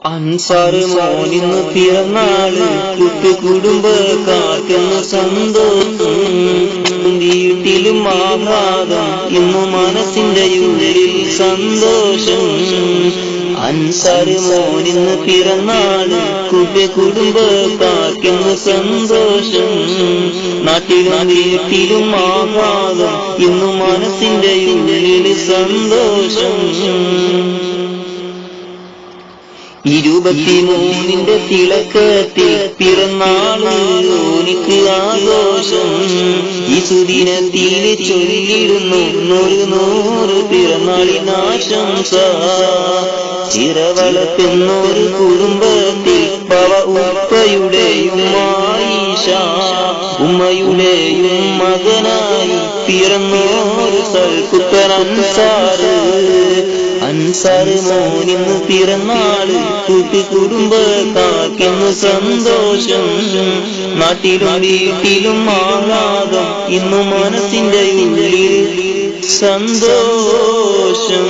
അൻസാർ മോനിന്ന് പിറന്നാള് കുടുംബക്കാർക്കെന്ന് സന്തോഷം വീട്ടിലും ആഹ്ലാദം ഇന്നു മനസ്സിന്റെ ഉള്ളിൽ സന്തോഷം. അൻസാർ മോനിന്ന് പിറന്നാള് കുടുംബക്കാർക്കെന്ന് സന്തോഷം നാട്ടിലും വീട്ടിലും ആഹ്ലാദം ഇന്നു മനസ്സിന്റെ ഉള്ളിൽ സന്തോഷം. 23 തിളക്കത്തിൽ പിറന്നാള് ഓനിക്ക് ആഘോഷം. ഈ സുദിനത്തിൽ ചൊല്ലിടുന്നു 100 പിറന്നാളിനാശംസ. ചിറവളപ്പെന്നൊരു കുടുംബത്തിൽ പവ ഉപ്പയുടെയും ആയിഷ ഉമ്മയുടെയും മകനായി പിറന്നോരു സൽപുത്രൻ അൻസാർ. അൻസാർ മോനിന്ന് പിറന്നാള് കുടുംബക്കാർക്കെന്ന് സന്തോഷം നാട്ടിലും വീട്ടിലും ആഹ്ലാദം ഇന്നു മനസ്സിന്റെ ഉള്ളിൽ സന്തോഷം.